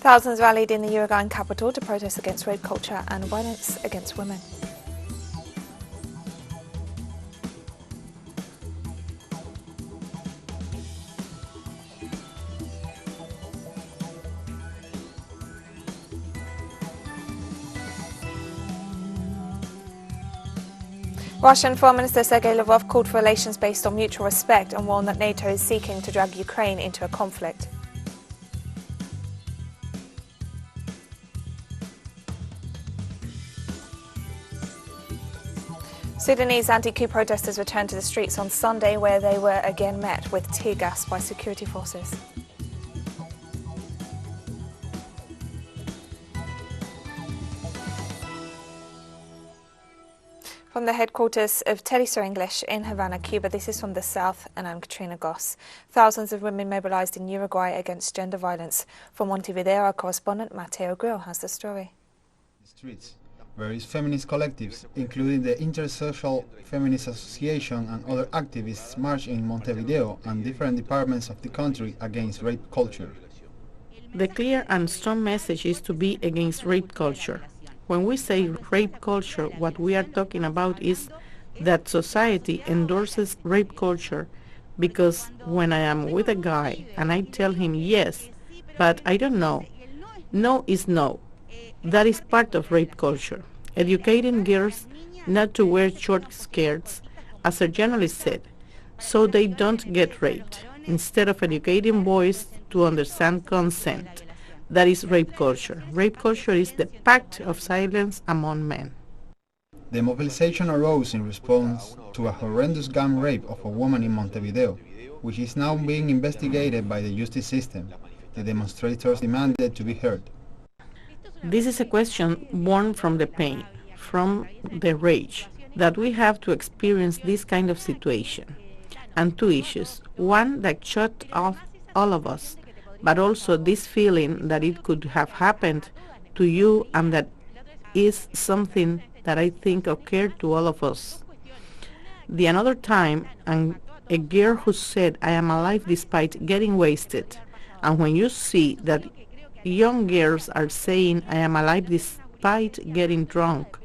Thousands rallied in the Uruguayan capital to protest against rape culture and violence against women. Russian Foreign Minister Sergei Lavrov called for relations based on mutual respect and warned that NATO is seeking to drag Ukraine into a conflict. Sudanese anti-coup protesters returned to the streets on Sunday, where they were again met with tear gas by security forces. From the headquarters of Telesur English in Havana, Cuba, this is From the South, and I'm Katrina Goss. Thousands of women mobilized in Uruguay against gender violence. From Montevideo, our correspondent Mateo Grill has the story. Streets. Various feminist collectives, including the Intersocial Feminist Association and other activists, marched in Montevideo and different departments of the country against rape culture. The clear and strong message is to be against rape culture. When we say rape culture, what we are talking about is that society endorses rape culture because when I am with a guy and I tell him yes, but I don't know, no is no. That is part of rape culture. Educating girls not to wear short skirts, as a journalist said, so they don't get raped, instead of educating boys to understand consent. That is rape culture. Rape culture is the pact of silence among men. The mobilization arose in response to a horrendous gang rape of a woman in Montevideo, which is now being investigated by the justice system. The demonstrators demanded to be heard. This is a question born from the pain, from the rage, that we have to experience this kind of situation. And two issues. One that shut off all of us, but also this feeling that it could have happened to you, and that is something that I think occurred to all of us. The another time, and a girl who said, I am alive despite getting wasted. And when you see that young girls are saying, I am alive despite getting drunk,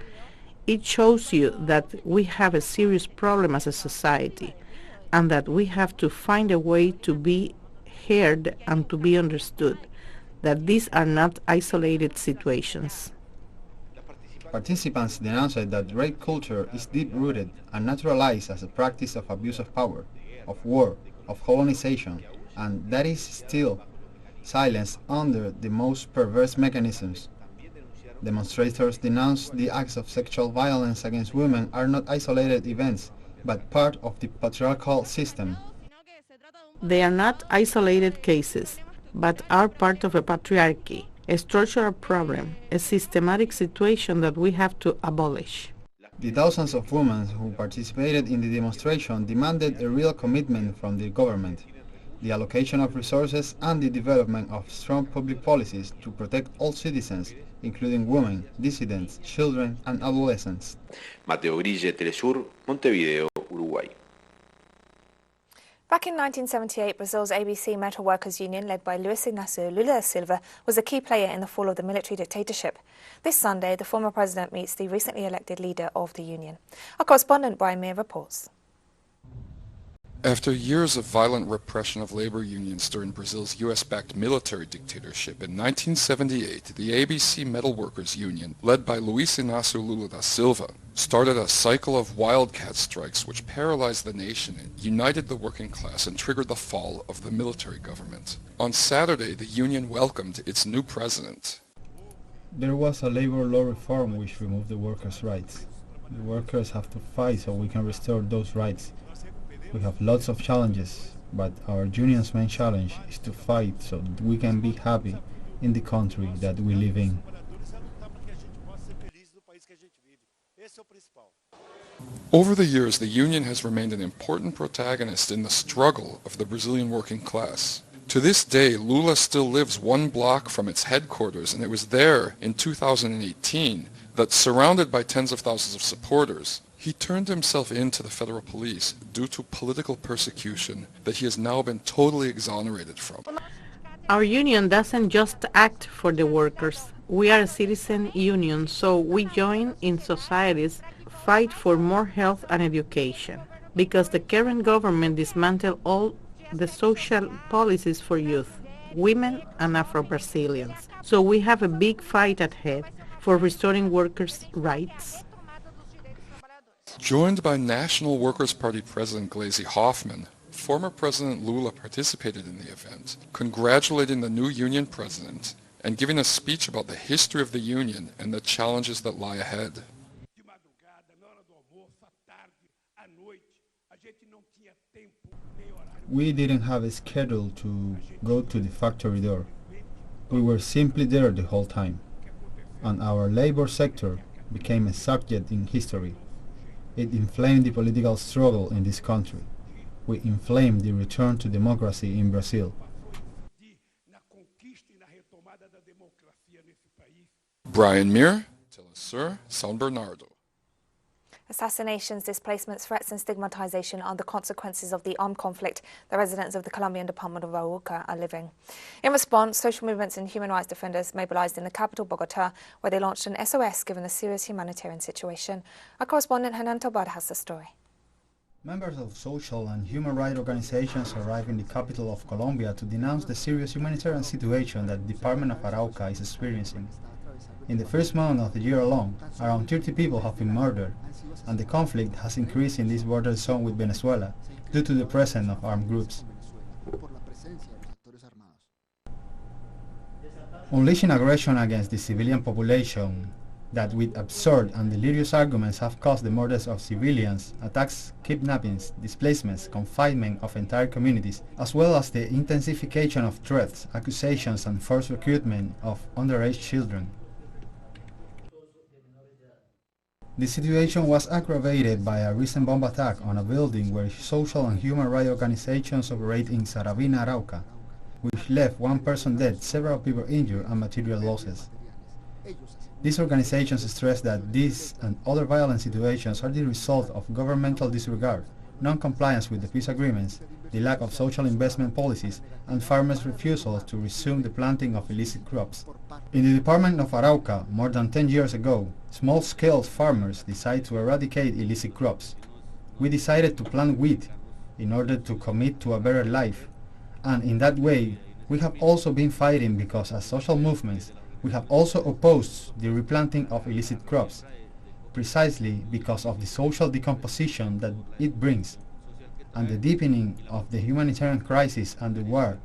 it shows you that we have a serious problem as a society, and that we have to find a way to be heard and to be understood, that these are not isolated situations. Participants denounced that rape culture is deep-rooted and naturalized as a practice of abuse of power, of war, of colonization, and that is still silenced under the most perverse mechanisms. Demonstrators denounced the acts of sexual violence against women are not isolated events, but part of the patriarchal system. They are not isolated cases, but are part of a patriarchy, a structural problem, a systematic situation that we have to abolish. The thousands of women who participated in the demonstration demanded a real commitment from the government, the allocation of resources and the development of strong public policies to protect all citizens, including women, dissidents, children and adolescents. Mateo Grille, Telesur, Montevideo, Uruguay. Back in 1978, Brazil's ABC Metal Workers Union, led by Luiz Inácio Lula da Silva, was a key player in the fall of the military dictatorship. This Sunday, the former president meets the recently elected leader of the union. Our correspondent Brian Meir reports. After years of violent repression of labor unions during Brazil's U.S.-backed military dictatorship, in 1978, the ABC Metal Workers Union, led by Luiz Inácio Lula da Silva, started a cycle of wildcat strikes which paralyzed the nation, united the working class, and triggered the fall of the military government. On Saturday, the union welcomed its new president. There was a labor law reform which removed the workers' rights. The workers have to fight so we can restore those rights. We have lots of challenges, but our union's main challenge is to fight so that we can be happy in the country that we live in. Over the years, the union has remained an important protagonist in the struggle of the Brazilian working class. To this day, Lula still lives one block from its headquarters, and it was there in 2018 that, surrounded by tens of thousands of supporters, he turned himself in to the federal police due to political persecution that he has now been totally exonerated from. Our union doesn't just act for the workers. We are a citizen union, so we join in society's fight for more health and education. Because the current government dismantled all the social policies for youth, women, and Afro-Brazilians. So we have a big fight ahead for restoring workers' rights. Joined by National Workers' Party President Gleisi Hoffmann, former President Lula participated in the event, congratulating the new union president and giving a speech about the history of the union and the challenges that lie ahead. We didn't have a schedule to go to the factory door. We were simply there the whole time, and our labor sector became a subject in history. It inflamed the political struggle in this country. We inflamed the return to democracy in Brazil. Brian Muir, Telesur, San Bernardo. Assassinations, displacements, threats and stigmatization are the consequences of the armed conflict the residents of the Colombian department of Arauca are living. In response, social movements and human rights defenders mobilized in the capital, Bogota, where they launched an SOS given the serious humanitarian situation. Our correspondent Hernan Tobad has the story. Members of social and human rights organizations arrived in the capital of Colombia to denounce the serious humanitarian situation that the department of Arauca is experiencing. In the first month of the year alone, around 30 people have been murdered, and the conflict has increased in this border zone with Venezuela due to the presence of armed groups. Unleashing aggression against the civilian population that with absurd and delirious arguments have caused the murders of civilians, attacks, kidnappings, displacements, confinement of entire communities, as well as the intensification of threats, accusations and forced recruitment of underage children. The situation was aggravated by a recent bomb attack on a building where social and human rights organizations operate in Saravina, Arauca, which left one person dead, several people injured and material losses. These organizations stress that these and other violent situations are the result of governmental disregard, non-compliance with the peace agreements, the lack of social investment policies, and farmers' refusal to resume the planting of illicit crops. In the department of Arauca, more than 10 years ago, small-scale farmers decided to eradicate illicit crops. We decided to plant wheat in order to commit to a better life, and in that way, we have also been fighting because as social movements, we have also opposed the replanting of illicit crops, precisely because of the social decomposition that it brings, and the deepening of the humanitarian crisis and the war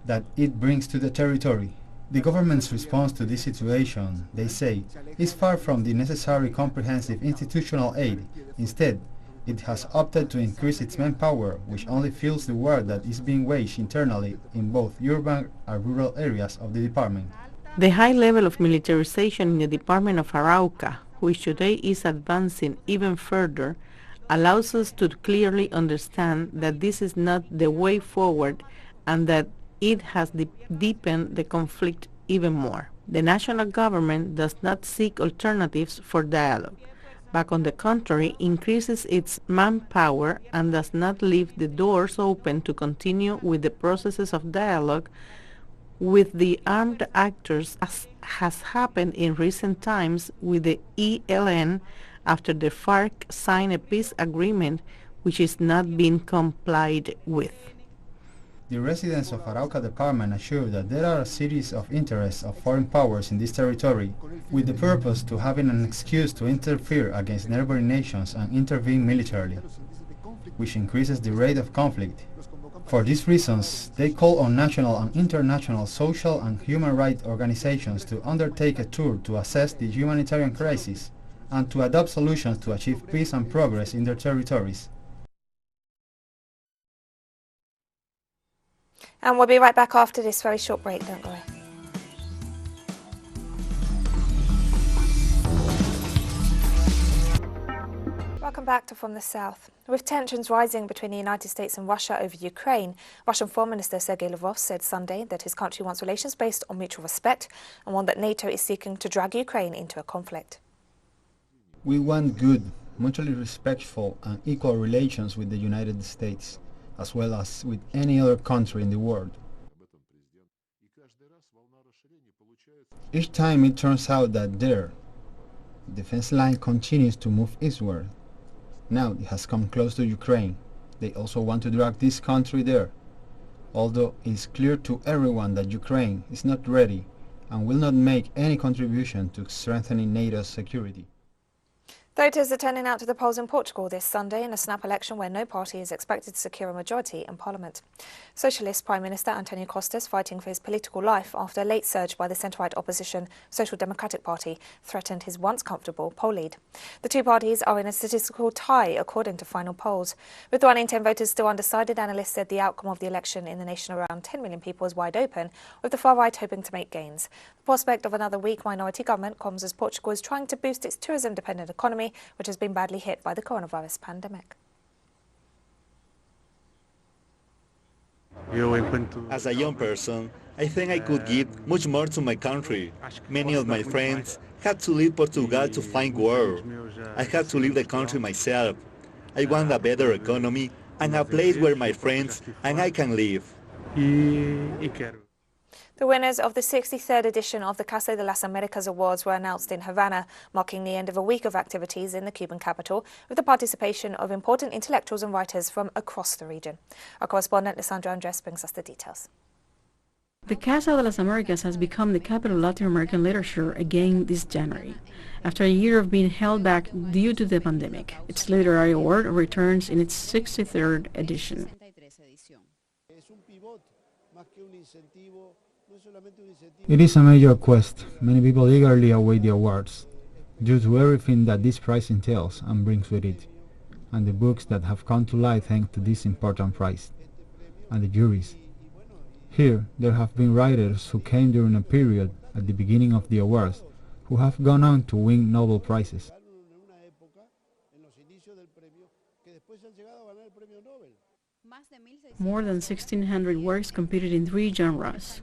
that it brings to the territory. The government's response to this situation, they say, is far from the necessary comprehensive institutional aid. Instead, it has opted to increase its manpower, which only fuels the war that is being waged internally in both urban and rural areas of the department. The high level of militarization in the department of Arauca, which today is advancing even further, allows us to clearly understand that this is not the way forward and that it has deepened the conflict even more. The national government does not seek alternatives for dialogue, but on the contrary increases its manpower and does not leave the doors open to continue with the processes of dialogue with the armed actors, as has happened in recent times with the ELN after the FARC signed a peace agreement which is not being complied with. The residents of Arauca department assure that there are a series of interests of foreign powers in this territory with the purpose to having an excuse to interfere against neighboring nations and intervene militarily, which increases the rate of conflict. For these reasons, they call on national and international social and human rights organizations to undertake a tour to assess the humanitarian crisis and to adopt solutions to achieve peace and progress in their territories. And we'll be right back after this very short break, don't worry. Welcome back to From the South. With tensions rising between the United States and Russia over Ukraine, Russian Foreign Minister Sergei Lavrov said Sunday that his country wants relations based on mutual respect and one that NATO is seeking to drag Ukraine into a conflict. We want good, mutually respectful and equal relations with the United States, as well as with any other country in the world. Each time it turns out that their defense line continues to move eastward. Now it has come close to Ukraine. They also want to drag this country there, although it is clear to everyone that Ukraine is not ready and will not make any contribution to strengthening NATO's security. Voters are turning out to the polls in Portugal this Sunday in a snap election where no party is expected to secure a majority in Parliament. Socialist Prime Minister Antonio Costa is fighting for his political life after a late surge by the centre-right opposition Social Democratic Party threatened his once comfortable poll lead. The two parties are in a statistical tie according to final polls. With 1 in 10 voters still undecided, analysts said the outcome of the election in the nation around 10 million people is wide open, with the far right hoping to make gains. The prospect of another weak minority government comes as Portugal is trying to boost its tourism-dependent economy, which has been badly hit by the coronavirus pandemic. As a young person, I think I could give much more to my country. Many of my friends had to leave Portugal to find work. I had to leave the country myself. I want a better economy and a place where my friends and I can live. The winners of the 63rd edition of the Casa de las Americas Awards were announced in Havana, marking the end of a week of activities in the Cuban capital, with the participation of important intellectuals and writers from across the region. Our correspondent, Lissandra Andres, brings us the details. The Casa de las Americas has become the capital of Latin American literature again this January, after a year of being held back due to the pandemic. Its literary award returns in its 63rd edition. It is a major quest. Many people eagerly await the awards, due to everything that this prize entails and brings with it, and the books that have come to light thanks to this important prize, and the juries. Here, there have been writers who came during a period at the beginning of the awards, who have gone on to win Nobel Prizes. More than 1,600 works competed in 3 genres.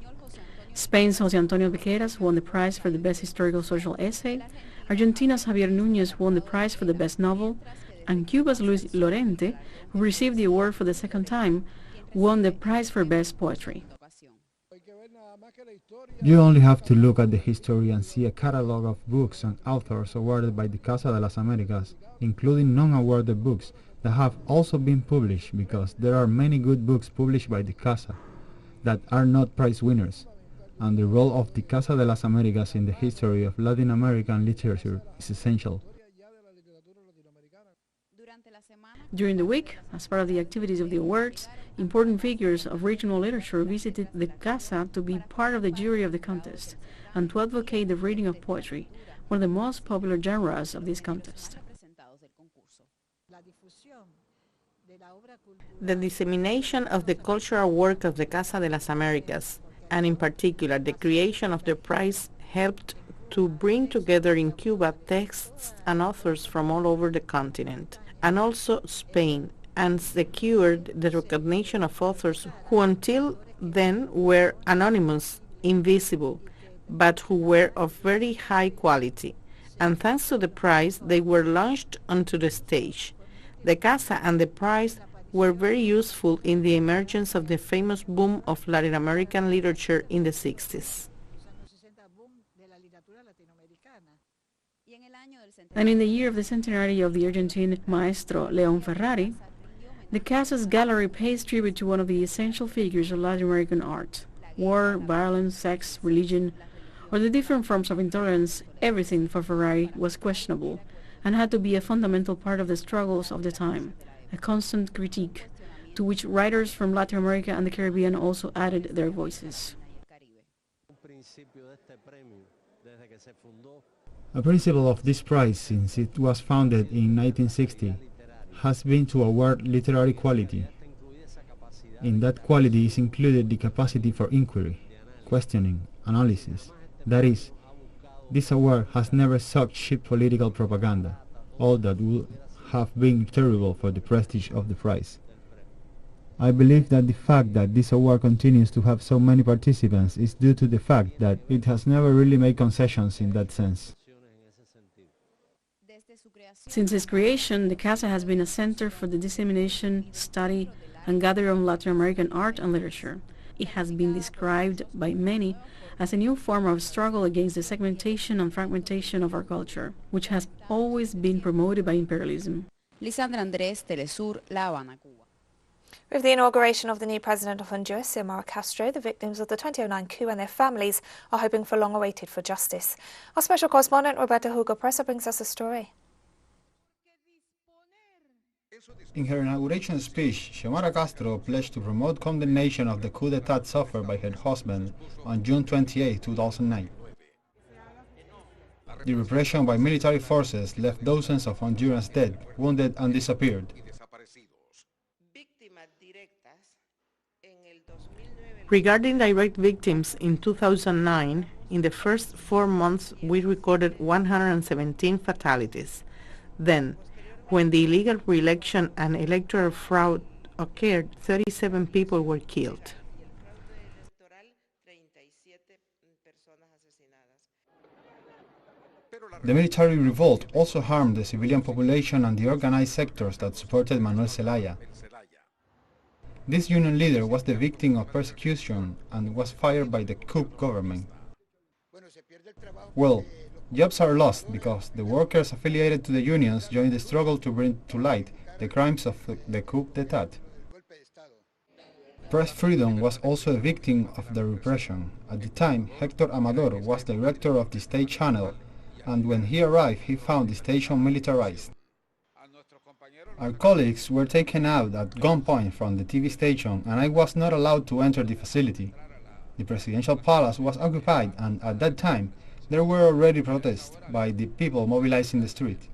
Spain's José Antonio Piqueras won the prize for the best historical social essay, Argentina's Javier Núñez won the prize for the best novel, and Cuba's Luis Lorente, who received the award for the second time, won the prize for best poetry. You only have to look at the history and see a catalogue of books and authors awarded by the Casa de las Americas, including non-awarded books that have also been published, because there are many good books published by the Casa that are not prize winners, and the role of the Casa de las Americas in the history of Latin American literature is essential. During the week, as part of the activities of the awards, important figures of regional literature visited the Casa to be part of the jury of the contest and to advocate the reading of poetry, one of the most popular genres of this contest. The dissemination of the cultural work of the Casa de las Americas, and in particular the creation of the prize, helped to bring together in Cuba texts and authors from all over the continent, and also Spain, and secured the recognition of authors who until then were anonymous, invisible, but who were of very high quality, and thanks to the prize they were launched onto the stage. The Casa and the prize were very useful in the emergence of the famous boom of Latin American literature in the 60s. And in the year of the centenary of the Argentine maestro León Ferrari, the Casa's gallery pays tribute to one of the essential figures of Latin American art. War, violence, sex, religion, or the different forms of intolerance, everything for Ferrari was questionable and had to be a fundamental part of the struggles of the time, a constant critique, to which writers from Latin America and the Caribbean also added their voices. A principle of this prize, since it was founded in 1960, has been to award literary quality. In that quality is included the capacity for inquiry, questioning, analysis. That is, this award has never sought cheap political propaganda, all that would have been terrible for the prestige of the prize. I believe that the fact that this award continues to have so many participants is due to the fact that it has never really made concessions in that sense. Since its creation, the Casa has been a center for the dissemination, study, and gathering of Latin American art and literature. it has been described by many as a new form of struggle against the segmentation and fragmentation of our culture, which has always been promoted by imperialism. Lisandra Andrés, Telesur, La Habana, Cuba. With the inauguration of the new president of Honduras, Xiomara Castro, the victims of the 2009 coup and their families are hoping for long-awaited for justice. Our special correspondent, Roberto Hugo Presa, brings us a story. In her inauguration speech, Xiomara Castro pledged to promote condemnation of the coup d'etat suffered by her husband on June 28, 2009. The repression by military forces left dozens of Hondurans dead, wounded and disappeared. Regarding direct victims in 2009, in the first 4 months we recorded 117 fatalities. Then, when the illegal re-election and electoral fraud occurred, 37 people were killed. The military revolt also harmed the civilian population and the organized sectors that supported Manuel Zelaya. This union leader was the victim of persecution and was fired by the coup government. Well, jobs are lost because the workers affiliated to the unions joined the struggle to bring to light the crimes of the coup d'etat. Press freedom was also a victim of the repression. At the time, Hector Amador was director of the state channel, and when he arrived he found the station militarized. Our colleagues were taken out at gunpoint from the TV station and I was not allowed to enter the facility. The presidential palace was occupied and at that time there were already protests by the people mobilized in the street.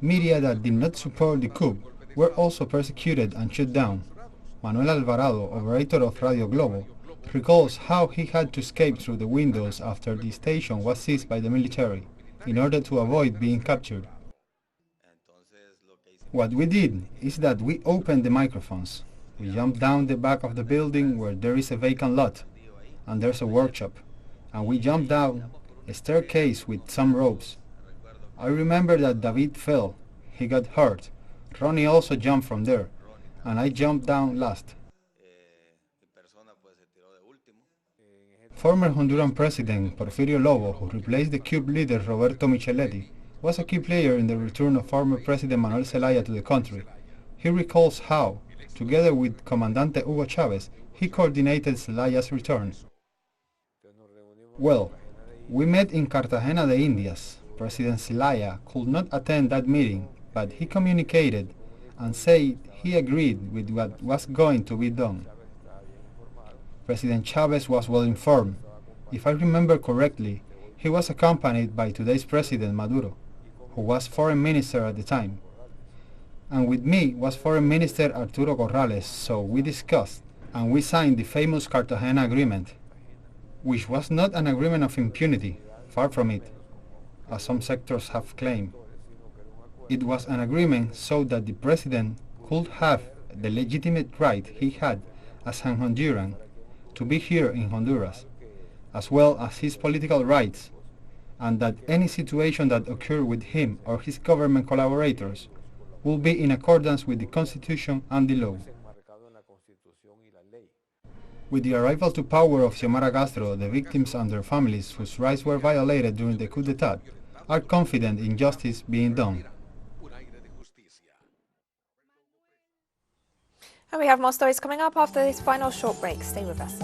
Media that did not support the coup were also persecuted and shut down. Manuel Alvarado, operator of Radio Globo, recalls how he had to escape through the windows after the station was seized by the military in order to avoid being captured. What we did is that we opened the microphones. We jumped down the back of the building where there is a vacant lot and there's a workshop, and we jumped down a staircase with some ropes. I remember that David fell, he got hurt. Ronnie also jumped from there, and I jumped down last. Former Honduran President Porfirio Lobo, who replaced the coup leader Roberto Micheletti, was a key player in the return of former President Manuel Zelaya to the country. He recalls how, together with Comandante Hugo Chavez, he coordinated Zelaya's return. Well, we met in Cartagena de Indias. President Zelaya could not attend that meeting, but he communicated and said he agreed with what was going to be done. President Chavez was well informed. If I remember correctly, he was accompanied by today's President Maduro, who was Foreign Minister at the time. And with me was Foreign Minister Arturo Corrales, so we discussed and we signed the famous Cartagena Agreement, which was not an agreement of impunity, far from it, as some sectors have claimed. It was an agreement so that the President could have the legitimate right he had as an Honduran to be here in Honduras, as well as his political rights, and that any situation that occurred with him or his government collaborators will be in accordance with the Constitution and the law. With the arrival to power of Xiomara Castro, the victims and their families whose rights were violated during the coup d'etat are confident in justice being done. And we have more stories coming up after this final short break. Stay with us.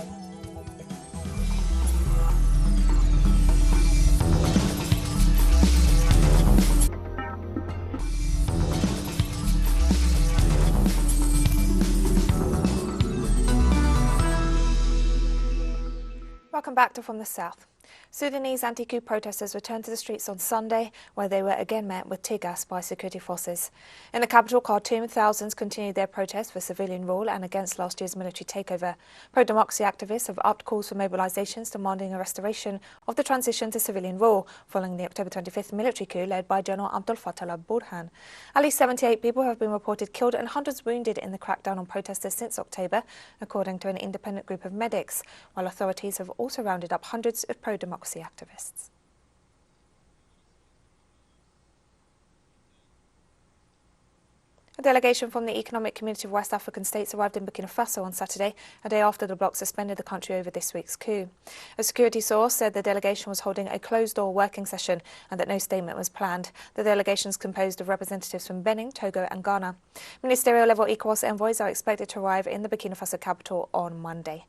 Welcome back to From the South. Sudanese anti-coup protesters returned to the streets on Sunday, where they were again met with tear gas by security forces. In the capital, Khartoum, thousands continued their protest for civilian rule and against last year's military takeover. Pro-democracy activists have upped calls for mobilizations demanding a restoration of the transition to civilian rule, following the October 25th military coup led by General Abdel Fattah al-Burhan. At least 78 people have been reported killed and hundreds wounded in the crackdown on protesters since October, according to an independent group of medics, while authorities have also rounded up hundreds of pro-democracy activists. A delegation from the Economic Community of West African States arrived in Burkina Faso on Saturday, a day after the bloc suspended the country over this week's coup. A security source said the delegation was holding a closed-door working session and that no statement was planned. The delegation is composed of representatives from Benin, Togo and Ghana. Ministerial-level ECOWAS envoys are expected to arrive in the Burkina Faso capital on Monday.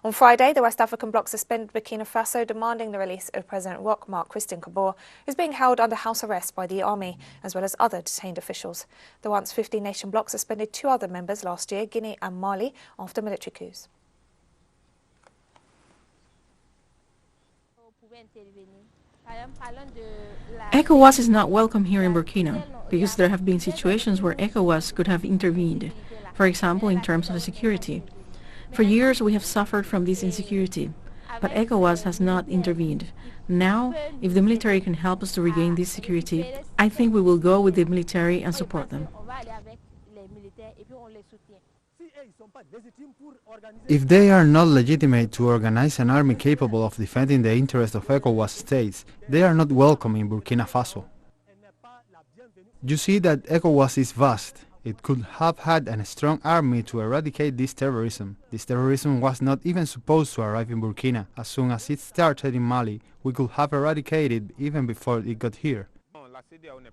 On Friday, the West African bloc suspended Burkina Faso, demanding the release of President Roch Marc Christian Kabore, who is being held under house arrest by the army, as well as other detained officials. The once 15-nation bloc suspended two other members last year, Guinea and Mali, after military coups. ECOWAS is not welcome here in Burkina, because there have been situations where ECOWAS could have intervened, for example in terms of security. For years we have suffered from this insecurity, but ECOWAS has not intervened. Now, if the military can help us to regain this security, I think we will go with the military and support them. If they are not legitimate to organize an army capable of defending the interests of ECOWAS states, they are not welcome in Burkina Faso. You see that ECOWAS is vast. It could have had a strong army to eradicate this terrorism. This terrorism was not even supposed to arrive in Burkina. As soon as it started in Mali, we could have eradicated it even before it got here.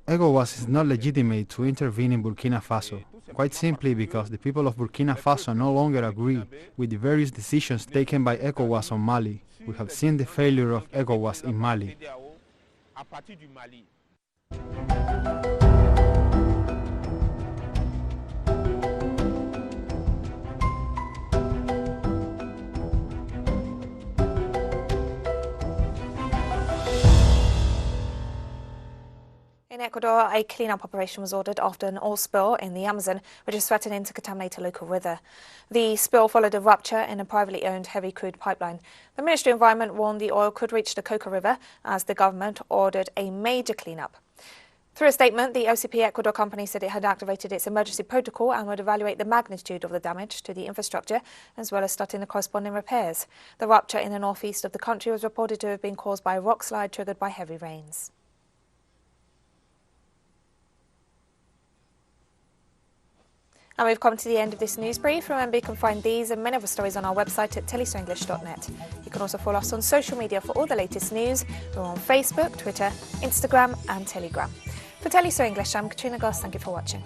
ECOWAS is not legitimate to intervene in Burkina Faso, quite simply because the people of Burkina Faso no longer agree with the various decisions taken by ECOWAS on Mali. We have seen the failure of ECOWAS in Mali. In Ecuador, a clean-up operation was ordered after an oil spill in the Amazon, which is threatening to contaminate a local river. The spill followed a rupture in a privately owned heavy crude pipeline. The Ministry of Environment warned the oil could reach the Coca River as the government ordered a major clean-up. Through a statement, the OCP Ecuador company said it had activated its emergency protocol and would evaluate the magnitude of the damage to the infrastructure, as well as starting the corresponding repairs. The rupture in the northeast of the country was reported to have been caused by a rock slide triggered by heavy rains. And we've come to the end of this news brief. Remember, you can find these and many other stories on our website at telesoenglish.net. You can also follow us on social media for all the latest news. We're on Facebook, Twitter, Instagram and Telegram. For Teleso English, I'm Katrina Goss. Thank you for watching.